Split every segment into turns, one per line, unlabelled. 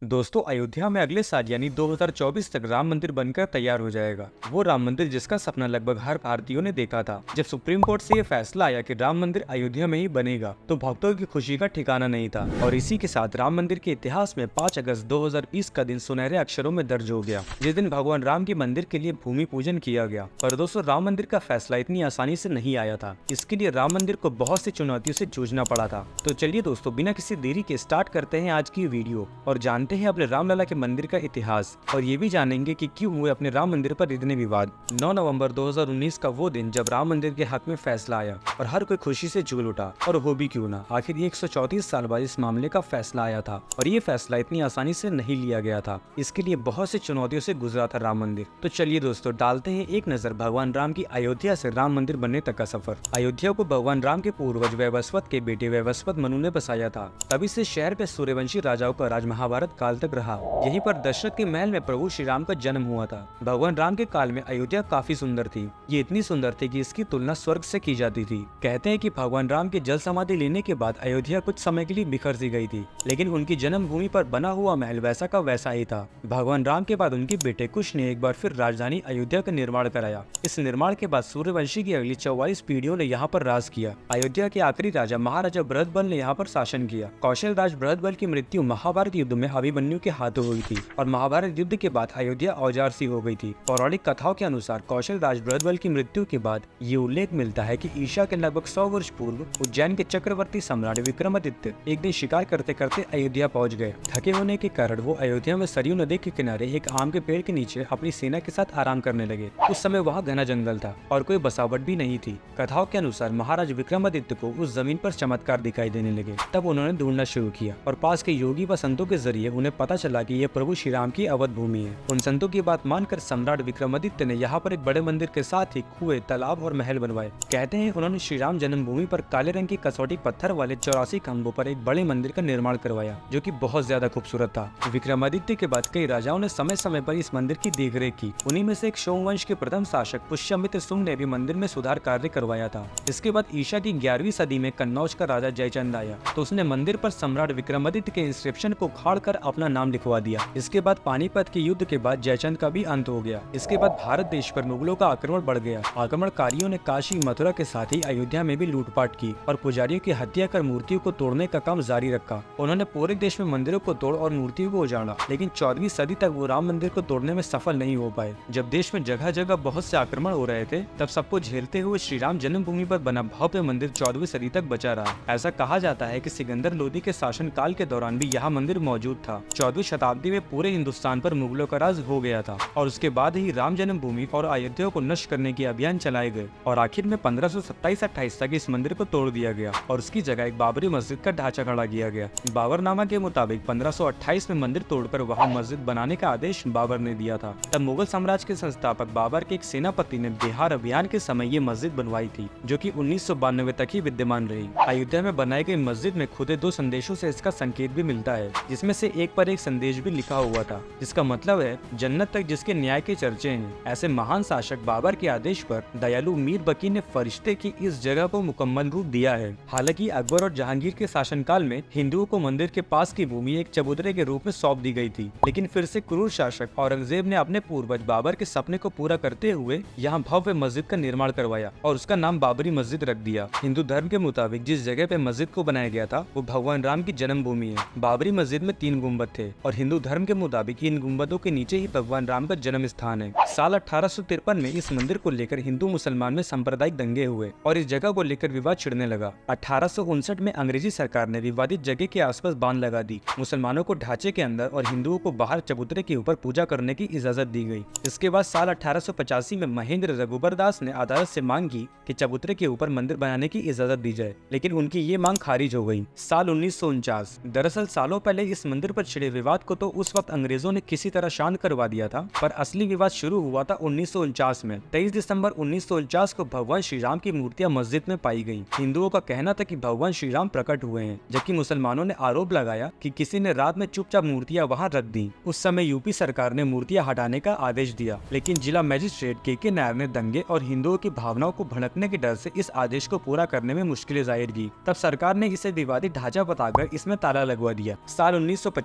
दोस्तों, अयोध्या में अगले साल यानी 2024 तक राम मंदिर बनकर तैयार हो जाएगा। वो राम मंदिर जिसका सपना लगभग हर भारतीयों ने देखा था। जब सुप्रीम कोर्ट से ये फैसला आया कि राम मंदिर अयोध्या में ही बनेगा, तो भक्तों की खुशी का ठिकाना नहीं था। और इसी के साथ राम मंदिर के इतिहास में 5 अगस्त 2020 का दिन सुनहरे अक्षरों में दर्ज हो गया, जिस दिन भगवान राम के मंदिर के लिए भूमि पूजन किया गया। पर दोस्तों, राम मंदिर का फैसला इतनी आसानी से नहीं आया था। इसके लिए राम मंदिर को बहुत सी चुनौतियों से जूझना पड़ा था। तो चलिए दोस्तों, बिना किसी देरी के स्टार्ट करते हैं आज की वीडियो और जानते हैं अपने रामलला के मंदिर का इतिहास। और ये भी जानेंगे कि क्यों हुए अपने राम मंदिर पर इतने विवाद। 9 नवंबर 2019 का वो दिन जब राम मंदिर के हक में फैसला आया और हर कोई खुशी से झूल उठा। और वो भी क्यों ना, आखिर 134 साल बाद इस मामले का फैसला आया था और ये फैसला इतनी आसानी से नहीं लिया गया था। इसके लिए बहुत सी चुनौतियों से गुजरा था राम मंदिर। तो चलिए दोस्तों, डालते हैं एक नजर भगवान राम की अयोध्या से राम मंदिर बनने तक का सफर। अयोध्या को भगवान राम के पूर्वज वैवस्वत के बेटे वैवस्वत मनु ने बसाया था। तभी से शहर पे सूर्यवंशी राजाओं का राज महाभारत काल तक रहा। यहीं पर दशरथ के महल में प्रभु श्री राम का जन्म हुआ था। भगवान राम के काल में अयोध्या काफी सुंदर थी। ये इतनी सुंदर थी कि इसकी तुलना स्वर्ग से की जाती थी। कहते हैं कि भगवान राम के जल समाधि लेने के बाद अयोध्या कुछ समय के लिए बिखर सी गई थी, लेकिन उनकी जन्म भूमि पर बना हुआ महल वैसा का वैसा ही था। भगवान राम के बाद उनके बेटे कुश ने एक बार फिर राजधानी अयोध्या का निर्माण कराया। इस निर्माण के बाद सूर्यवंशी की अगली 44 पीढ़ियों ने यहाँ पर राज किया। अयोध्या के आखिरी राजा महाराजा बृहदबल ने यहाँ पर शासन किया। कौशल राज बृहदबल की मृत्यु महाभारत युद्ध में अभिमन्यु के हाथों हुई थी और महाभारत युद्ध के बाद अयोध्या औजार सी हो गई थी। पौराणिक कथाओं के अनुसार कौशल राज बृहदबल की मृत्यु के बाद ये उल्लेख मिलता है कि ईशा के लगभग 100 वर्ष पूर्व उज्जैन के चक्रवर्ती सम्राट विक्रमादित्य एक दिन शिकार करते करते अयोध्या पहुंच गए। थके होने के कारण वो अयोध्या में सरयू नदी के किनारे एक आम के पेड़ के नीचे अपनी सेना के साथ आराम करने लगे। उस समय वहाँ घना जंगल था और कोई बसावट भी नहीं थी। कथाओं के अनुसार महाराज विक्रमादित्य को उस जमीन पर चमत्कार दिखाई देने लगे। तब उन्होंने ढूंढना शुरू किया और पास के योगी व संतों के जरिए उन्हें पता चला कि यह प्रभु श्री राम की अवध भूमि है। उन संतों की बात मानकर सम्राट विक्रमादित्य ने यहाँ पर एक बड़े मंदिर के साथ ही कुएं, तालाब और महल बनवाए। कहते हैं उन्होंने श्री राम जन्मभूमि पर काले रंग की कसौटी पत्थर वाले 84 खंभों पर एक बड़े मंदिर का निर्माण करवाया, जो कि बहुत ज्यादा खूबसूरत था। विक्रमादित्य के बाद कई राजाओं ने समय समय पर इस मंदिर की देखरेख की। उन्हीं में से एक सोमवंश के प्रथम शासक पुष्यमित्र शुंग ने भी मंदिर में सुधार कार्य करवाया था। इसके बाद ईशा की 11वीं सदी में कन्नौज का राजा जयचंद आया, तो उसने मंदिर पर सम्राट विक्रमादित्य के इंस्क्रिप्शन को उखाड़ कर अपना नाम लिखवा दिया। इसके बाद पानीपत के युद्ध के बाद जयचंद का भी अंत हो गया। इसके बाद भारत देश पर मुगलों का आक्रमण बढ़ गया। आक्रमणकारियों ने काशी, मथुरा के साथ ही अयोध्या में भी लूटपाट की और पुजारियों की हत्या कर मूर्तियों को तोड़ने का काम जारी रखा। उन्होंने पूरे देश में मंदिरों को तोड़ और मूर्तियों को उजाड़ा, लेकिन 14वीं सदी तक वो राम मंदिर को तोड़ने में सफल नहीं हो पाए। जब देश में जगह जगह बहुत से आक्रमण हो रहे थे, तब सबको झेलते हुए श्री राम जन्मभूमि पर बना भव्य मंदिर 14वीं सदी तक बचा रहा। ऐसा कहा जाता है कि सिकंदर लोदी के शासन काल के दौरान भी यहाँ मंदिर मौजूद था। 14वीं शताब्दी में पूरे हिंदुस्तान पर मुगलों का राज हो गया था और उसके बाद ही राम जन्मभूमि और अयोध्या को नष्ट करने के अभियान चलाए गए और आखिर में 1527-28 तक इस मंदिर को तोड़ दिया गया और उसकी जगह एक बाबरी मस्जिद का ढांचा खड़ा किया गया। बाबरनामा के मुताबिक 1528 में मंदिर तोड़कर वहां मस्जिद बनाने का आदेश बाबर ने दिया था। तब मुगल साम्राज्य के संस्थापक बाबर के एक सेनापति ने बिहार अभियान के समय ये मस्जिद बनवाई थी, जो कि 1992 तक ही विद्यमान रही। अयोध्या में बनाई गई मस्जिद में खुदे 2 संदेशों से इसका संकेत भी मिलता है, जिसमें से एक पर एक संदेश भी लिखा हुआ था, जिसका मतलब है जन्नत तक जिसके न्याय के चर्चे हैं। ऐसे महान शासक बाबर के आदेश पर दयालु मीर बकी ने फरिश्ते की इस जगह को मुकम्मल रूप दिया है। हालांकि अकबर और जहांगीर के शासनकाल में हिंदुओं को मंदिर के पास की भूमि एक चबूतरे के रूप में सौंप दी गई थी, लेकिन फिर से क्रूर शासक औरंगजेब ने अपने पूर्वज बाबर के सपने को पूरा करते हुए यहाँ भव्य मस्जिद का निर्माण करवाया और उसका नाम बाबरी मस्जिद रख दिया। हिंदू धर्म के मुताबिक जिस जगह पे मस्जिद को बनाया गया था वो भगवान राम की जन्मभूमि है। बाबरी मस्जिद में 3 गुम्बद थे और हिंदू धर्म के मुताबिक इन गुम्बदों के नीचे ही भगवान राम का जन्म स्थान है। साल 1853 में इस मंदिर को लेकर हिंदू मुसलमान में सांप्रदायिक दंगे हुए और इस जगह को लेकर विवाद छिड़ने लगा। 1859 में अंग्रेजी सरकार ने विवादित जगह के आसपास बांध लगा दी। मुसलमानों को ढांचे के अंदर और हिंदुओं को बाहर चबूतरे के ऊपर पूजा करने की इजाजत दी गई। इसके बाद साल 1885 में महेंद्र रघुबर दास ने अदालत से मांग की कि चबूतरे के ऊपर मंदिर बनाने की इजाजत दी जाए, लेकिन उनकी ये मांग खारिज हो गई। साल 1949। दरअसल सालों पहले इस मंदिर पर छिड़े विवाद को तो उस वक्त अंग्रेजों ने किसी तरह शांत करवा दिया था, पर असली विवाद शुरू हुआ था 1949 में। 23 दिसंबर 1949 को भगवान श्री राम की मूर्तियां मस्जिद में पाई गयी। हिंदुओं का कहना था कि भगवान श्री राम प्रकट हुए हैं, जबकि मुसलमानों ने आरोप लगाया कि किसी ने रात में चुपचाप मूर्तियां वहां रख दी। उस समय यूपी सरकार ने मूर्तियां हटाने का आदेश दिया, लेकिन जिला मजिस्ट्रेट के नायर ने दंगे और हिंदुओं की भावनाओं को भड़कने के डर से इस आदेश को पूरा करने में मुश्किलें जाहिर की। तब सरकार ने इसे विवादित ढांचा बताकर इसमें ताला लगवा दिया। साल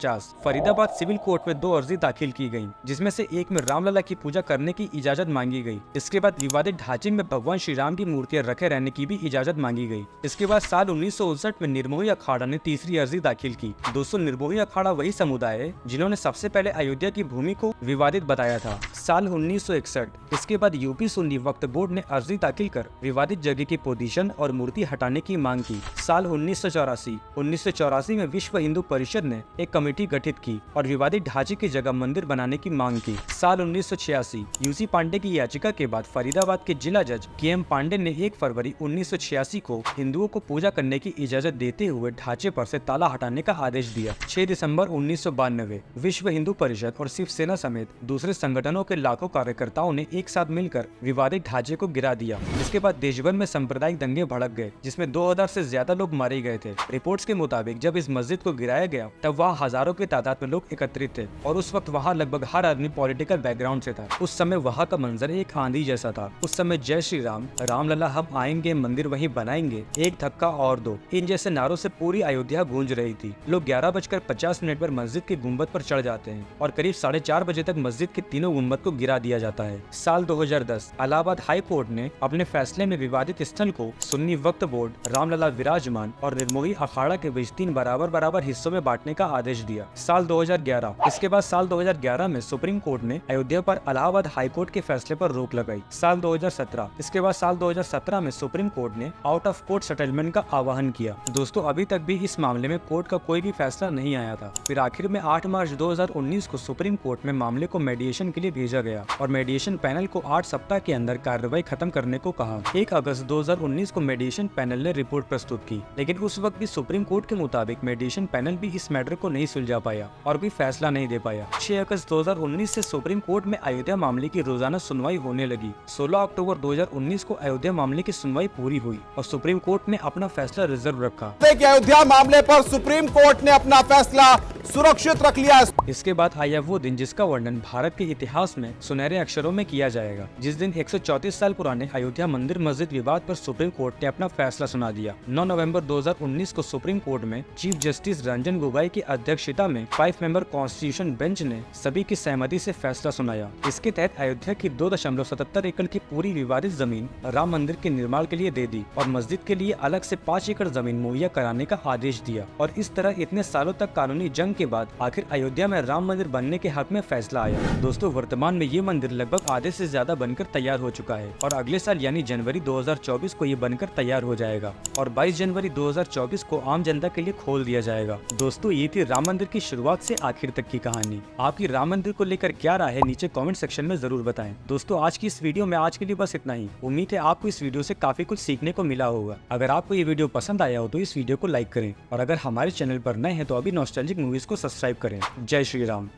1950 फरीदाबाद सिविल कोर्ट में 2 अर्जी दाखिल की गयी, जिसमें से एक में रामलला की पूजा करने की इजाजत मांगी गई। इसके बाद विवादित ढांचे में भगवान श्री राम की मूर्तियां रखे रहने की भी इजाजत मांगी गई। इसके बाद साल 1959 में निर्मोही अखाड़ा ने तीसरी अर्जी दाखिल की। दोस्तों, निर्मोही अखाड़ा वही समुदाय है जिन्होंने सबसे पहले अयोध्या की भूमि को विवादित बताया था। साल 1961 इसके बाद यूपी सुन्नी वक्फ बोर्ड ने अर्जी दाखिल कर विवादित जगह की पोजीशन और मूर्ति हटाने की मांग की। साल 1984 में विश्व हिंदू परिषद ने एक कमेटी गठित की और विवादित ढांचे की जगह मंदिर बनाने की मांग की। साल 1986 यूसी पांडे की याचिका के बाद फरीदाबाद के जिला जज के.एम. पांडे ने 1 फरवरी 1986 को हिंदुओं को पूजा करने की इजाजत देते हुए ढांचे पर से ताला हटाने का आदेश दिया। 6 दिसंबर 1992 विश्व हिंदू परिषद और शिवसेना समेत दूसरे संगठनों के लाखों कार्यकर्ताओं ने एक साथ मिलकर विवादित ढांचे को गिरा दिया। इसके बाद देश भर में सांप्रदायिक दंगे भड़क गए, जिसमें 2000 से ज्यादा लोग मारे गए थे। रिपोर्ट्स के मुताबिक जब इस मस्जिद को गिराया गया तब वहाँ हजारों की तादाद में लोग एकत्रित थे और उस वक्त वहाँ लगभग हर आदमी पॉलिटिकल बैकग्राउंड से था। उस समय वहाँ का मंजर एक आंधी जैसा था। उस समय जय श्री राम, रामलला हम आएंगे, मंदिर वहीं बनाएंगे, एक धक्का और दो, इन जैसे नारों से पूरी अयोध्या गूंज रही थी। लोग 11:50 पर मस्जिद की गुम्बद पर चढ़ जाते हैं और करीब 4:30 बजे तक मस्जिद के तीनों गुम्बद को गिरा दिया जाता है। साल 2010 इलाहाबाद हाई कोर्ट ने अपने फैसले में विवादित स्थल को सुन्नी वक्फ बोर्ड, रामलला विराजमान और निर्मोही अखाड़ा के बीच 3 बराबर हिस्सों में बांटने का आदेश दिया। साल 2011 इसके बाद साल 2011 में सुप्रीम कोर्ट ने अयोध्या पर इलाहाबाद हाई कोर्ट के फैसले पर रोक लगाई। साल 2017 इसके बाद साल 2017 में सुप्रीम कोर्ट ने आउट ऑफ कोर्ट सेटलमेंट का आह्वान किया। दोस्तों, अभी तक भी इस मामले में कोर्ट का कोई भी फैसला नहीं आया था। फिर आखिर में 8 मार्च 2019 को सुप्रीम कोर्ट में मामले को मेडिएशन के लिए भेजा गया और मेडिएशन पैनल को 8 सप्ताह के अंदर कार्रवाई खत्म करने को कहा। 1 अगस्त 2019 को मेडिएशन पैनल ने रिपोर्ट प्रस्तुत की, लेकिन उस वक्त भी सुप्रीम कोर्ट के मुताबिक मेडिएशन पैनल भी इस मैटर को नहीं सुलझा पाया और कोई फैसला नहीं दे पाया। 6 अगस्त 2019 से सुप्रीम कोर्ट में अयोध्या मामले की रोजाना सुनवाई होने लगी। 16 अक्टूबर 2019 को अयोध्या मामले की सुनवाई पूरी हुई और सुप्रीम कोर्ट ने अपना फैसला रिजर्व रखा।
अयोध्या मामले पर सुप्रीम कोर्ट ने अपना फैसला सुरक्षित रख लिया।
इसके बाद आया वो दिन जिसका वर्णन भारत के इतिहास में सुनहरे अक्षरों में किया जाएगा, जिस दिन 134 साल पुराने अयोध्या मंदिर मस्जिद विवाद पर सुप्रीम कोर्ट ने अपना फैसला सुना दिया। 9 नवंबर 2019 को सुप्रीम कोर्ट में चीफ जस्टिस रंजन गोगोई की अध्यक्षता में 5 मेंबर कॉन्स्टिट्यूशन बेंच ने सभी की सहमति से फैसला सुनाया। इसके तहत अयोध्या की 2.77 एकड़ की पूरी विवादित जमीन राम मंदिर के निर्माण के लिए दे दी और मस्जिद के लिए अलग से 5 एकड़ जमीन मुहैया कराने का आदेश दिया। और इस तरह इतने सालों तक कानूनी जंग के बाद आखिर अयोध्या में राम मंदिर बनने के हक में फैसला आया। दोस्तों, वर्तमान में ये मंदिर लगभग आधे से ज्यादा बनकर तैयार हो चुका है और अगले साल यानी जनवरी 2024 को ये बनकर तैयार हो जाएगा और 22 जनवरी 2024 को आम जनता के लिए खोल दिया जाएगा। दोस्तों, ये थी राम मंदिर की शुरुआत से आखिर तक की कहानी। आपकी राम मंदिर को लेकर क्या राय है नीचे कमेंट सेक्शन में जरूर बताएं। दोस्तों, आज की इस वीडियो में आज के लिए बस इतना ही। उम्मीद है आपको इस वीडियो से काफी कुछ सीखने को मिला होगा। अगर आपको ये वीडियो पसंद आया हो तो इस वीडियो को लाइक करें और अगर हमारे चैनल पर नए हैं तो अभी नॉस्टैल्जिक मूवीज को सब्सक्राइब करें। जय श्री राम।